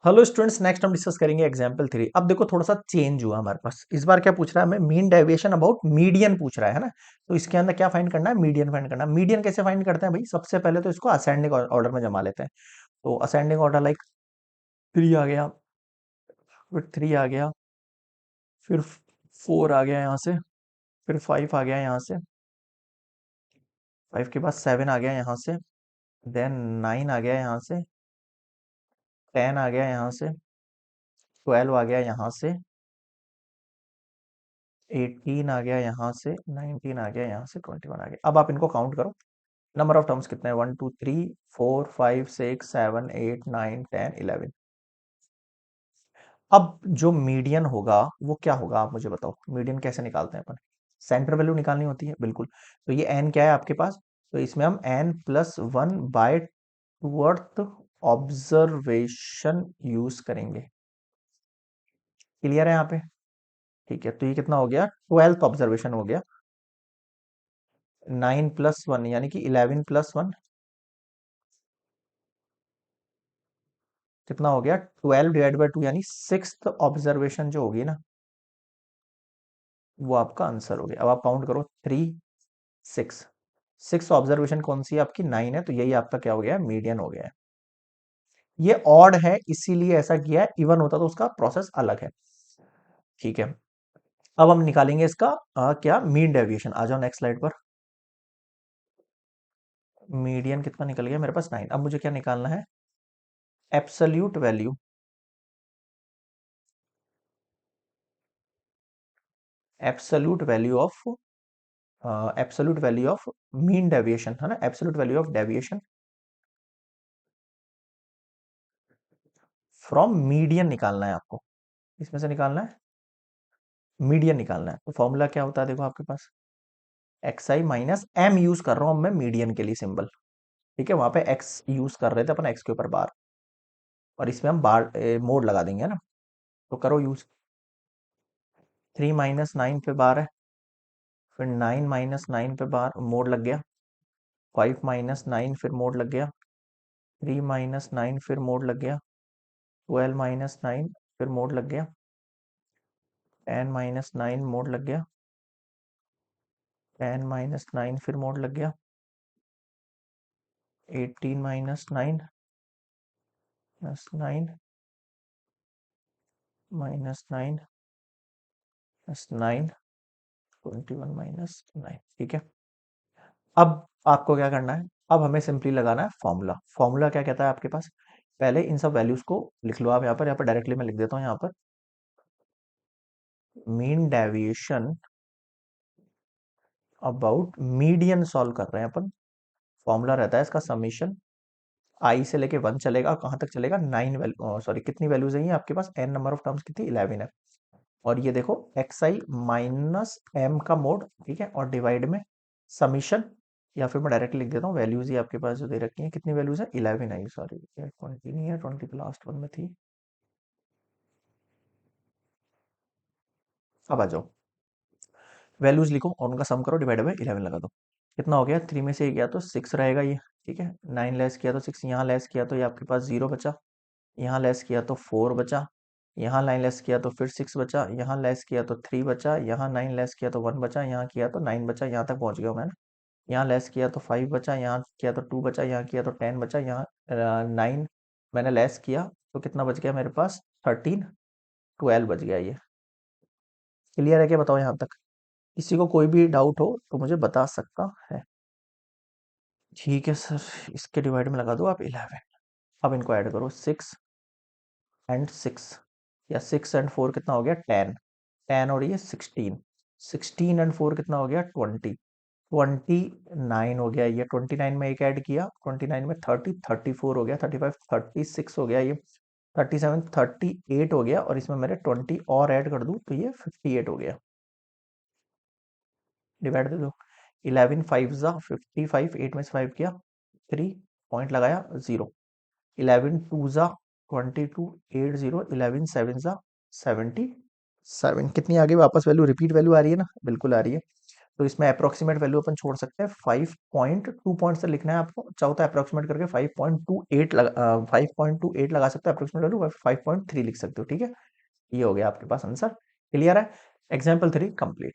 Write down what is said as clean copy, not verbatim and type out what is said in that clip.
Hello students, next हम discuss करेंगे example 3। अब देखो थोड़ा सा चेंज हुआ हमारे पास। इस बार क्या पूछ रहा है हमें? मीन डेविएशन अबाउट मीडियन पूछ रहा है ना। तो इसके अंदर क्या फाइंड करना है? मीडियन फाइंड करना है। मीडियन कैसे फाइंड करते हैं भाई? सबसे पहले तो इसको असेंडिंग ऑर्डर में जमा लेते हैं। तो असेंडिंग ऑर्डर लाइक 3 आ गया, फिर 3 आ गया, फिर 4 आ गया यहाँ से, फिर 5 आ गया यहाँ से, 5 के बाद 7 आ गया यहाँ से, देन 9 आ गया यहाँ से, 10 आ गया यहाँ से, 12 आ गया यहाँ से, 18 आ गया यहाँ से, 19 आ गया यहाँ से, 21 आ गया। अब आप इनको काउंट करो। नंबर ऑफ टर्म्स कितने हैं? 1 2 3 4 5 6 7 8 9 10 11। अब जो मीडियन होगा वो क्या होगा, आप मुझे बताओ। मीडियन कैसे निकालते हैं अपन? सेंटर वैल्यू निकालनी होती है, बिल्कुल। तो ये एन क्या है आपके पास? तो इसमें हम एन प्लस वन बाय टूवर्थ ऑब्जर्वेशन यूज करेंगे। क्लियर है यहाँ पे? ठीक है, तो ये कितना हो गया? 12th ऑब्जर्वेशन हो गया। 9 प्लस वन यानी कि 11 प्लस वन कितना हो गया? 12 डिवाइड बाई टू यानी 6th ऑब्जर्वेशन जो होगी ना, वो आपका आंसर हो गया। अब आप काउंट करो, 3 6। 6 ऑब्जर्वेशन कौन सी है आपकी? 9 है, तो यही आपका क्या हो गया? मीडियन हो गया है। ये ऑड है इसीलिए ऐसा किया है, इवन होता तो उसका प्रोसेस अलग है। ठीक है, अब हम निकालेंगे इसका क्या मीन डेविएशन। आ जाओ नेक्स्ट स्लाइड पर। मीडियन कितना निकल गया मेरे पास? 9। अब मुझे क्या निकालना है? Absolute value. Absolute value of absolute value of mean deviation है ना। Absolute value of deviation from median निकालना है आपको। इसमें से निकालना है, मीडियन निकालना है। तो फॉर्मूला क्या होता है देखो आपके पास? एक्स आई माइनस एम यूज कर रहा हूं मैं मीडियन के लिए सिंबल। ठीक है, वहां पे एक्स यूज कर रहे थे अपन, एक्स के ऊपर बार, और इसमें हम बार मोड लगा देंगे ना। तो करो यूज। 3 - 9 पे बार है, फिर 9 - 9 पे बार मोड लग गया। 5 - 9 फिर मोड लग गया। 3 - 9 फिर मोड लग गया। 12 - 9 फिर मोड लग गया। 10 - 9 मोड लग गया। 10 - 9 फिर मोड लग गया। 18 - 9 +9 -9 21 -9। ठीक है, अब आपको क्या करना है? अब हमें सिंपली लगाना है फॉर्मूला। फॉर्मूला क्या कहता है आपके पास? पहले इन सब वैल्यूज को लिख लो आप यहाँ पर डायरेक्टली मैं लिख देता हूँ यहाँ पर। Mean deviation about median solve कर रहे हैं अपन। फॉर्मूला रहता है इसका समीशन आई से लेके 1 चलेगा, कहाँ तक चलेगा? 9 वैल्यू, सॉरी कितनी वैल्यूज है ये आपके पास? एन नंबर ऑफ टर्म्स कितनी? 11 है। और ये देखो एक्स आई माइनस एम का मोड, ठीक है, और डिवाइड में समीशन, या फिर मैं डायरेक्ट लिख देता हूँ वैल्यूज ही आपके पास जो दे रखी है। कितनी वैल्यूज है? 11 आई, सॉरी 20 नहीं है, 20 तो लास्ट वन में थी। अब आ जाओ, वैल्यूज लिखो और उनका सम करो, डिवाइड बाई 11 लगा दो। कितना हो गया? 3 में से ये गया तो 6 रहेगा ये। ठीक है, 9 लेस किया तो 6, यहाँ लेस किया तो ये आपके पास 0 बचा, यहाँ लेस किया तो 4 बचा, यहाँ 9 लेस किया तो फिर 6 बचा, यहाँ लेस किया तो 3 बचा, यहाँ 9 लेस किया तो 1 बचा, यहाँ किया तो 9 बचा। यहाँ तक पहुंच गया मैं ना। यहाँ लेस किया तो 5 बचा, यहाँ किया तो 2 बचा, यहाँ किया तो 10 बचा, यहाँ 9 मैंने लेस किया तो कितना बच गया मेरे पास? 13, 12 बच गया ये। क्लियर है क्या? बताओ यहाँ तक। किसी को कोई भी डाउट हो तो मुझे बता सकता है। ठीक है सर, इसके डिवाइड में लगा दो आप 11। अब इनको ऐड करो, 6 एंड 6, या 6 एंड 4 कितना हो गया? 10। 10 और ये 16, 16 एंड 4 कितना हो गया? 20। 29 हो गया ये। 29 में एक ऐड किया, 29 में 30, 34 हो गया, 35 36 हो गया ये, 37 38 हो गया, और इसमें मैंने 20 और ऐड कर दूं तो ये 58 हो गया। डिवाइड दे दो। 11 5 जा 55, 8 में से 5 किया 3, पॉइंट लगाया 0। 11 2 जा 22, 8 0, 11 7 जा 77। कितनी आ गई वापस वैल्यू? रिपीट वैल्यू आ रही है ना, बिल्कुल आ रही है। तो इसमें अप्रोक्सीमेट वैल्यू अपन छोड़ सकते हैं 5.2 पॉइंट से लिखना है आपको, चाहो तो अप्रोक्सीमेट करके 5.28 लगा सकते हो अप्रोक्सीमेट वैल्यू, 5.3 लिख सकते हो, ठीक है। ये हो गया आपके पास आंसर। क्लियर है? Example 3 complete.